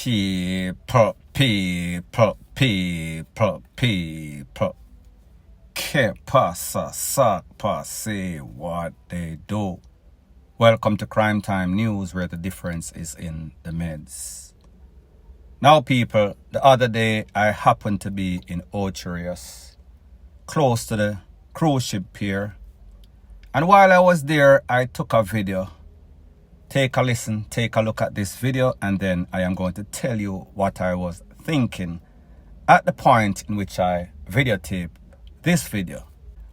People. Que pasa, sac passe, what they do. Welcome to Crime Time News, where the difference is in the meds. Now, people, the other day I happened to be in Ocherius, close to the cruise ship pier. And while I was there, I took a video. Take a listen, take a look at this video, and then I am going to tell you what I was thinking at the point in which I videotaped this video.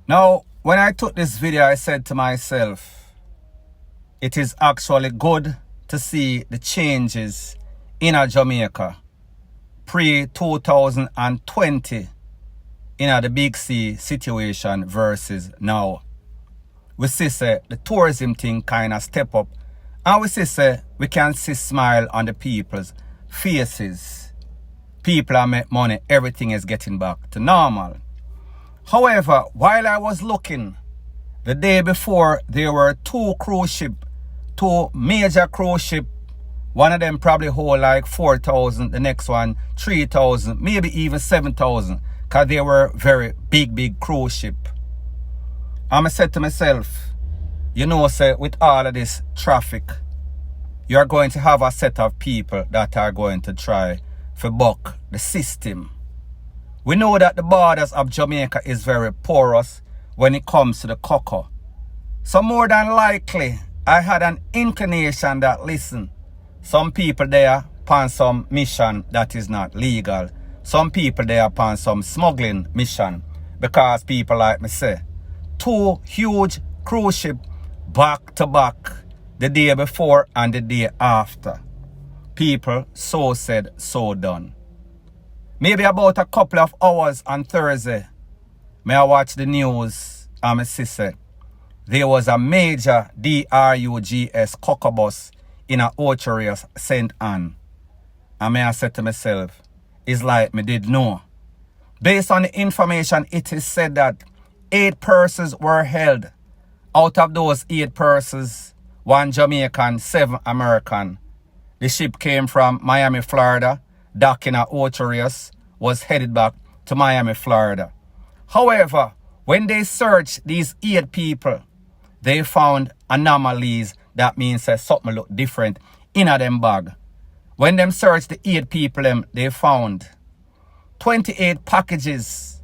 Now, when I took this video, I said to myself, it is actually good to see the changes in Jamaica pre-2020 in the Big C situation versus now. We see say the tourism thing kind of step up, and we see say we can see smile on the people's faces. People are make money, everything is getting back to normal. However, while I was looking, the day before there were two major cruise ship. One of them probably hold like 4,000, the next one 3,000, maybe even 7,000, because they were very big cruise ship. And I said to myself, you know, say with all of this traffic, you're going to have a set of people that are going to try to buck the system. We know that the borders of Jamaica is very porous when it comes to the cocoa. So more than likely, I had an inclination that, listen, some people there upon some mission that is not legal. Some people there upon some smuggling mission. Because people like me say, two huge cruise ship back to back the day before and the day after. People so said, so done. Maybe about a couple of hours on Thursday, may I watch the news and my sister. There was a major DRUGS cocoa bus in a Ocherius St. Anne. And may I said to myself, it's like me did know. Based on the information, it is said that 8 persons were held. Out of those 8 persons, 1 Jamaican, 7 American. The ship came from Miami, Florida, docking at Ocherius, was headed back to Miami, Florida. However, when they searched these 8 people, they found anomalies. That means that something look different in a them bag. When them searched the 8 people, they found 28 packages,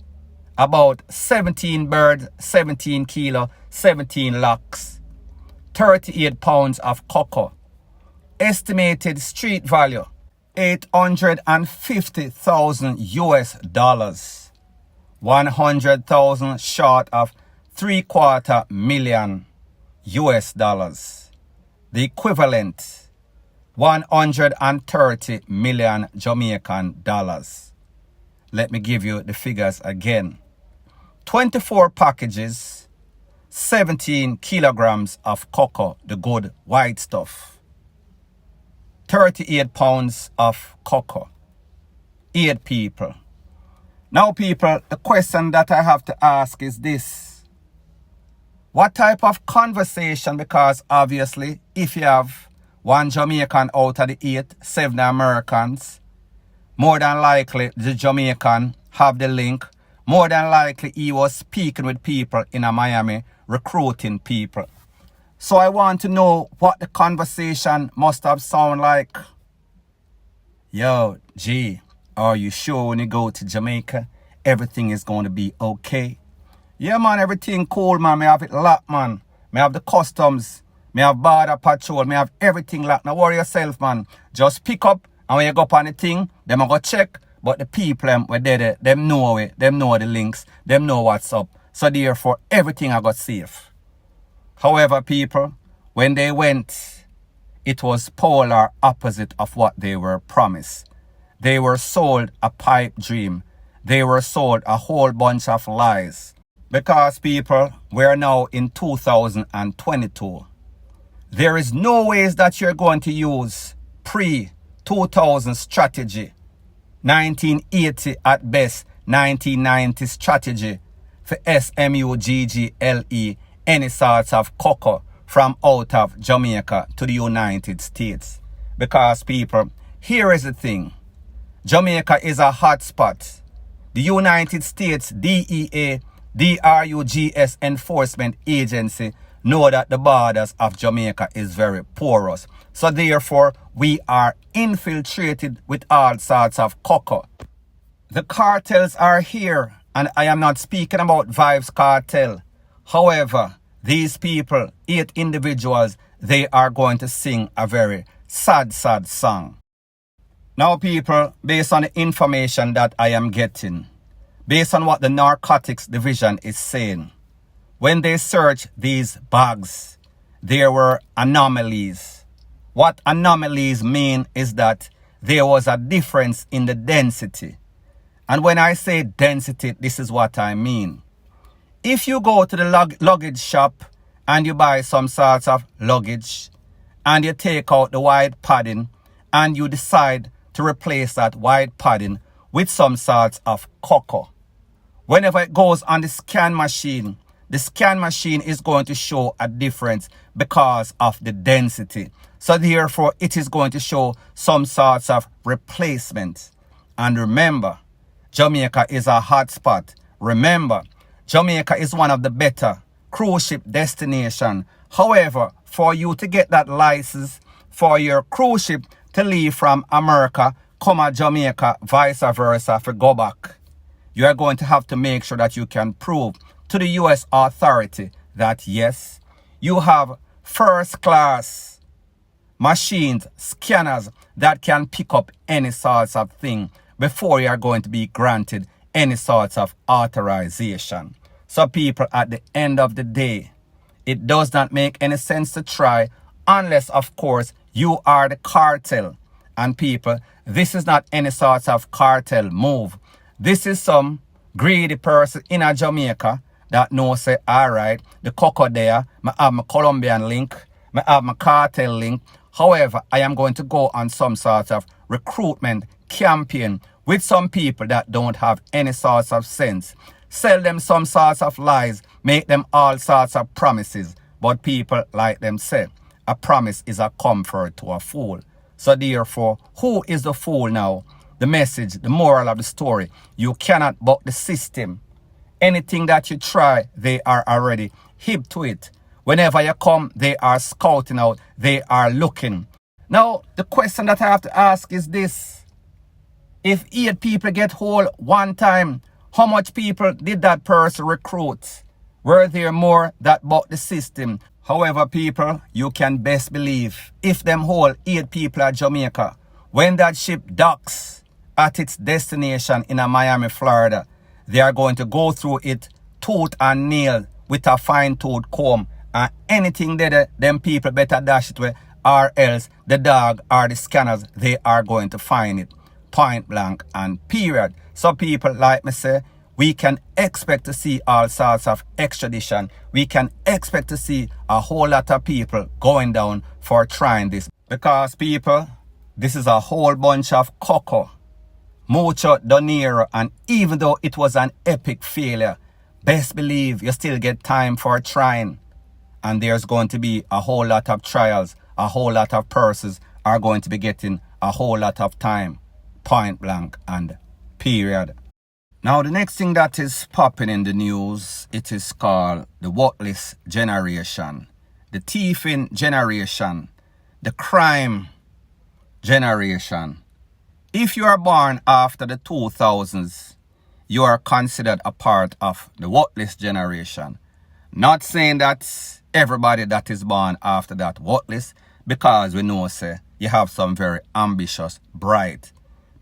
about 17 birds, 17 kilo, 17 locks, 38 pounds of cocoa. Estimated street value, $850,000 US, 100,000 short of $750,000 US. The equivalent, 130 million Jamaican dollars. Let me give you the figures again. 24 packages, 17 kilograms of cocoa, the good white stuff. 38 pounds of cocoa. 8 people. Now, people, the question that I have to ask is this. What type of conversation? Because obviously, if you have 1 Jamaican out of the 8, 7 Americans, more than likely the Jamaican have the link. More than likely he was speaking with people in Miami, recruiting people. So I want to know what the conversation must have sound like. Yo, G, are you sure when you go to Jamaica, everything is going to be okay? Yeah, man, everything cool, man. Me have it locked, man. Me have the customs. Me have border patrol. Me have everything locked. Now worry yourself, man. Just pick up, and when you go up on the thing, them I go check. But the people, were there, them know it. Them know the links. Them know what's up. So therefore, everything I got safe. However, people, when they went, it was polar opposite of what they were promised. They were sold a pipe dream. They were sold a whole bunch of lies. Because, people, we are now in 2022. There is no ways that you're going to use pre-2000 strategy, 1980 at best, 1990 strategy for SMUGGLE, any sorts of cocoa from out of Jamaica to the United States. Because, people, Here is the thing. Jamaica is a hot spot. The United States DEA, DRUGS Enforcement Agency know that the borders of Jamaica is very porous. So therefore, we are infiltrated with all sorts of cocoa. The cartels are here, and I am not speaking about Vibes Cartel. However, these people, 8 individuals, they are going to sing a very sad, sad song. Now, people, based on the information that I am getting, based on what the Narcotics Division is saying, when they searched these bags, there were anomalies. What anomalies mean is that there was a difference in the density. And when I say density, this is what I mean. If you go to the luggage shop and you buy some sorts of luggage and you take out the white padding and you decide to replace that white padding with some sorts of cocoa, whenever it goes on the scan machine is going to show a difference because of the density. So therefore, it is going to show some sorts of replacement. And remember, Jamaica is a hot spot. Remember, Jamaica is one of the better cruise ship destinations. However, for you to get that license for your cruise ship to leave from America, come to Jamaica, vice versa, for go back, you are going to have to make sure that you can prove to the U.S. authority that yes, you have first class machines, scanners that can pick up any sorts of thing before you are going to be granted any sorts of authorization. So people, at the end of the day, it does not make any sense to try unless, of course, you are the cartel. And people, this is not any sort of cartel move. This is some greedy person in a Jamaica that knows, say, all right, the cocoa there, I have my Colombian link, I have my cartel link. However, I am going to go on some sort of recruitment campaign with some people that don't have any sorts of sense. Sell them some sorts of lies, make them all sorts of promises. But people, like them say, a promise is a comfort to a fool. So therefore, who is the fool now? The message, the moral of the story, you cannot buck the system. Anything that you try, they are already hip to it. Whenever you come, they are scouting out, they are looking. Now, the question that I have to ask is this. If 8 people get hold one time, how much people did that person recruit? Were there more that bought the system? However, people, you can best believe if them hold 8 people at Jamaica, when that ship docks at its destination in Miami, Florida, they are going to go through it tooth and nail with a fine-tooth comb. And anything that them people better dash it with, or else the dog or the scanners, they are going to find it. Point blank and period. So people, like me say, we can expect to see all sorts of extradition. We can expect to see a whole lot of people going down for trying this. Because people, this is a whole bunch of cocoa. Mucho dinero, and even though it was an epic failure, best believe you still get time for trying. And there's going to be a whole lot of trials, a whole lot of persons are going to be getting a whole lot of time. Point blank and period. Now the next thing that is popping in the news, it is called the worthless generation, the thieving generation, the crime generation. If you are born after the 2000s, you are considered a part of the worthless generation. Not saying that everybody that is born after that worthless, because we know, say, you have some very ambitious, bright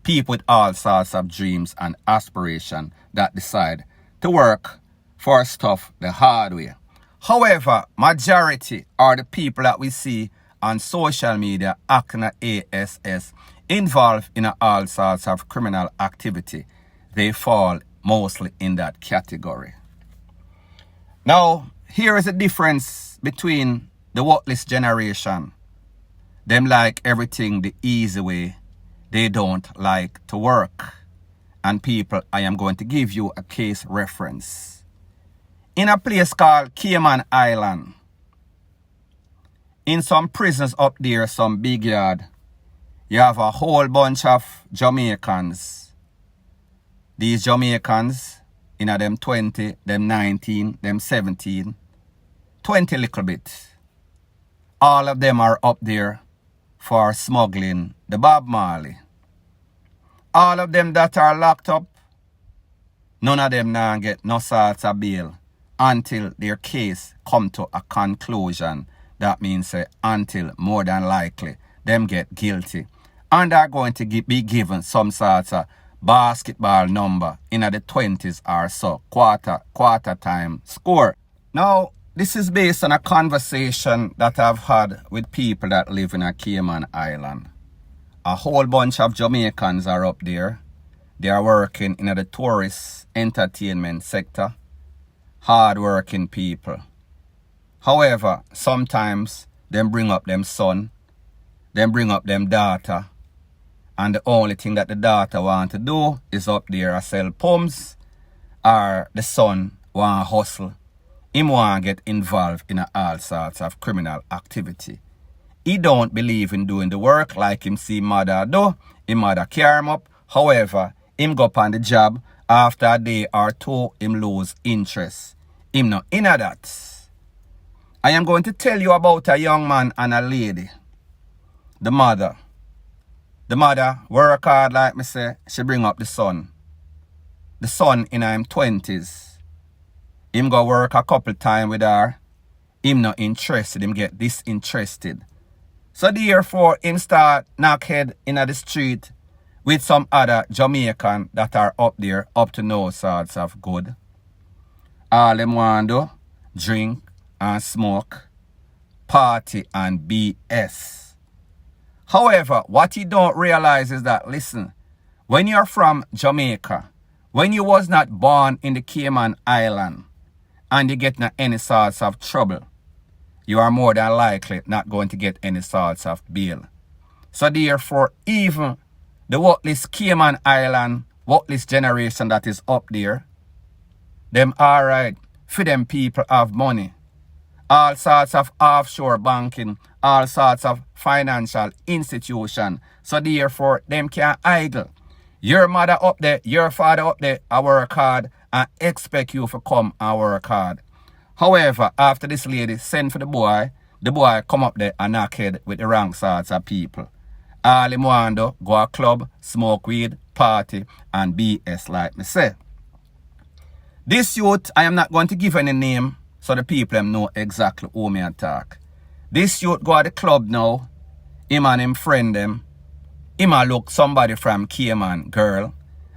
people with all sorts of dreams and aspiration that decide to work for stuff the hard way. However, majority are the people that we see on social media acting ASS, involved in all sorts of criminal activity. They fall mostly in that category. Now, here is the difference between the worthless generation. Them like everything the easy way. They don't like to work. And people, I am going to give you a case reference. In a place called Cayman Island, in some prisons up there, some big yard, you have a whole bunch of Jamaicans. These Jamaicans, in them 20, them 19, them 17, 20 little bit. All of them are up there for smuggling the Bob Marley. All of them that are locked up, none of them now get no sort of bail until their case come to a conclusion. That means until more than likely them get guilty. And they're going to be given some sort of basketball number in the 20s or so, quarter time score. Now, this is based on a conversation that I've had with people that live in a Cayman Island. A whole bunch of Jamaicans are up there. They are working in the tourist entertainment sector. Hard-working people. However, sometimes them bring up them son, them bring up them daughter, and the only thing that the daughter want to do is up there and sell pumps, or the son want to hustle. Him want to get involved in all sorts of criminal activity. He don't believe in doing the work like him see mother do. Him mother carry him up. However, him go up on the job. After a day or two, him lose interest. Him not in that. I am going to tell you about a young man and a lady. The mother. The mother work hard like me say. She bring up the son. The son in him 20s. Him go work a couple times with her. Him not interested. Him get disinterested. So therefore, him start knockhead in the street with some other Jamaican that are up there up to no sorts of good. All them want to do, drink and smoke, party and BS. However, what you don't realize is that, listen, when you're from Jamaica, when you was not born in the Cayman Island, and you get in any sorts of trouble, you are more than likely not going to get any sorts of bail. So therefore, even the worthless Cayman Island, worthless generation that is up there, them alright, for them people have money. All sorts of offshore banking, all sorts of financial institution. So therefore, them can't idle. Your mother up there, your father up there, I work hard and expect you to come and work hard. However, after this lady send for the boy come up there and knock head with the wrong sorts of people. All him want to go a club, smoke weed, party, and BS like me say. This youth, I am not going to give any name so the people them know exactly who me attack. This youth go to the club now, him and him friend them. Him a look somebody from Cayman girl.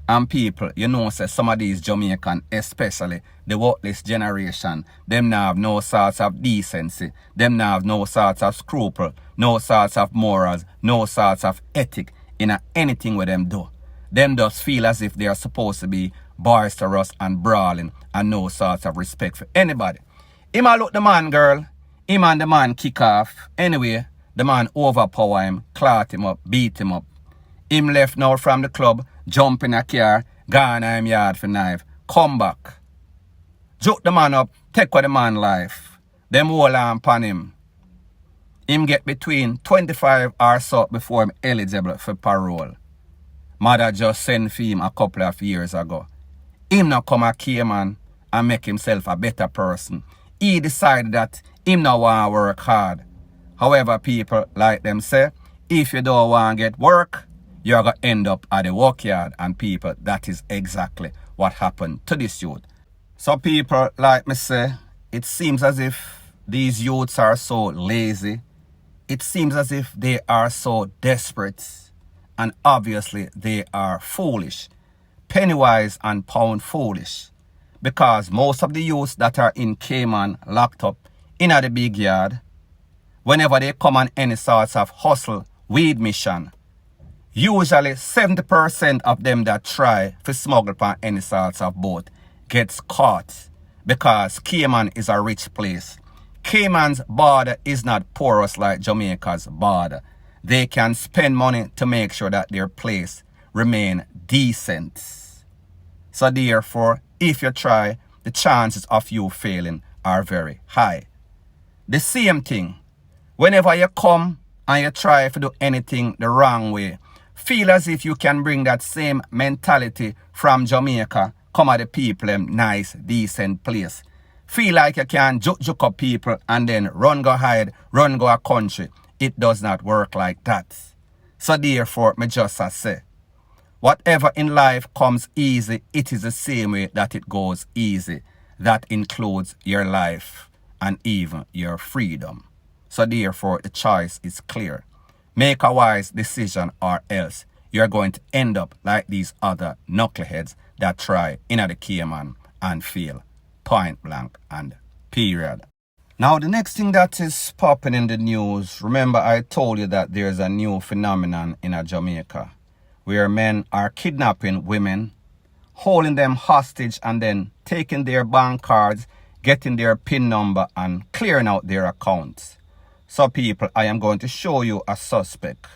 And people, you know, say some of these Jamaican, especially the worthless generation, them now have no sorts of decency, them now have no sorts of scruple, no sorts of morals, no sorts of ethic in anything with them do. Them just feel as if they are supposed to be boisterous and brawling and no sorts of respect for anybody. Him a look the man girl, him and the man kick off. Anyway, the man overpower him, clot him up, beat him up. Him left now from the club, jump in a car, gone in him yard for knife, come back. Joke the man up, take away the man life. Them hold on upon him. Him get between 25 or so before him eligible for parole. Mother just sent for him a couple of years ago. Him not come a Cayman and make himself a better person. He decided that him not want to work hard. However, people like them say, if you don't want to get work, you're going to end up at the workyard. And people, that is exactly what happened to this youth. So people, like me say, it seems as if these youths are so lazy. It seems as if they are so desperate. And obviously, they are foolish. Pennywise and pound foolish. Because most of the youths that are in Cayman locked up in the big yard, whenever they come on any sorts of hustle, weed mission, usually 70% of them that try to smuggle upon any sorts of boat gets caught because Cayman is a rich place. Cayman's border is not porous like Jamaica's border. They can spend money to make sure that their place remain decent. So therefore, if you try, the chances of you failing are very high. The same thing, whenever you come and you try to do anything the wrong way, feel as if you can bring that same mentality from Jamaica, come at the people them nice, decent place. Feel like you can juke up people and then run go hide, run go a country. It does not work like that. So therefore, me just say, whatever in life comes easy, it is the same way that it goes easy. That includes your life and even your freedom. So therefore, the choice is clear. Make a wise decision or else you're going to end up like these other knuckleheads that try in the Cayman and fail. Point blank and period. Now, the next thing that is popping in the news, remember I told you that there's a new phenomenon in Jamaica where men are kidnapping women, holding them hostage and then taking their bank cards, getting their PIN number and clearing out their accounts. So people, I am going to show you a suspect.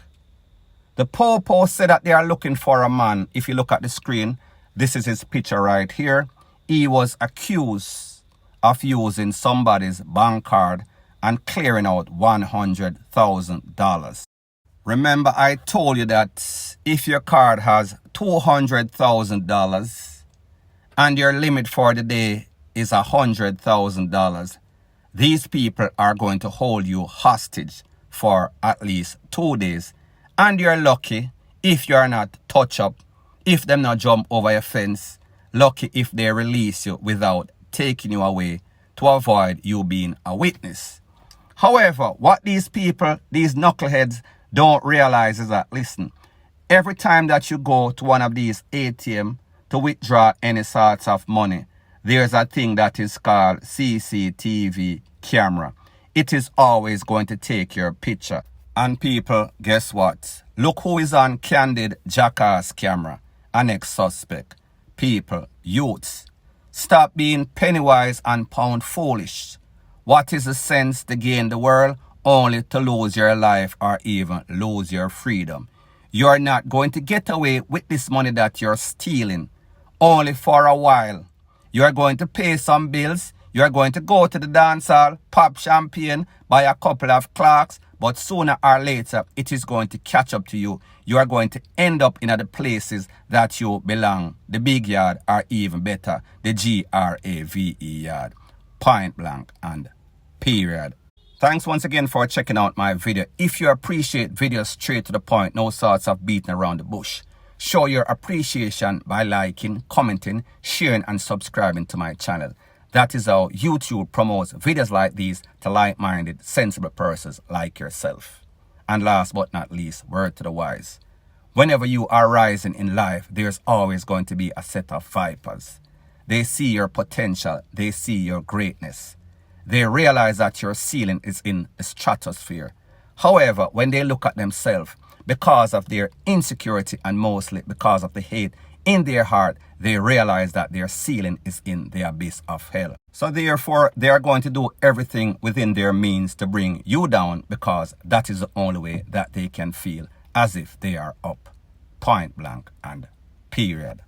The Popo said that they are looking for a man. If you look at the screen, this is his picture right here. He was accused of using somebody's bank card and clearing out $100,000. Remember, I told you that if your card has $200,000 and your limit for the day is $100,000, these people are going to hold you hostage for at least 2 days. And you're lucky if you're not touch up, if them not jump over your fence, lucky if they release you without taking you away to avoid you being a witness. However, what these people, these knuckleheads don't realize is that, listen, every time that you go to one of these ATM to withdraw any sorts of money, there's a thing that is called CCTV camera. It is always going to take your picture. And people, guess what? Look who is on candid jackass camera. An ex-suspect. People, youths, stop being penny wise and pound foolish. What is the sense to gain the world only to lose your life or even lose your freedom? You're not going to get away with this money that you're stealing only for a while. You're going to pay some bills. You're going to go to the dance hall, pop champagne, buy a couple of clocks, but sooner or later, it is going to catch up to you. You are going to end up in other places that you belong. The big yard, or even better, the GRAVE yard. Point blank and period. Thanks once again for checking out my video. If you appreciate videos straight to the point, no sorts of beating around the bush, show your appreciation by liking, commenting, sharing and subscribing to my channel. That is how YouTube promotes videos like these to like-minded, sensible persons like yourself. And last but not least, word to the wise. Whenever you are rising in life, there's always going to be a set of vipers. They see your potential. They see your greatness. They realize that your ceiling is in the stratosphere. However, when they look at themselves, because of their insecurity and mostly because of the hate in their heart, they realize that their ceiling is in the abyss of hell. So therefore, they are going to do everything within their means to bring you down because that is the only way that they can feel as if they are up. Point blank and period.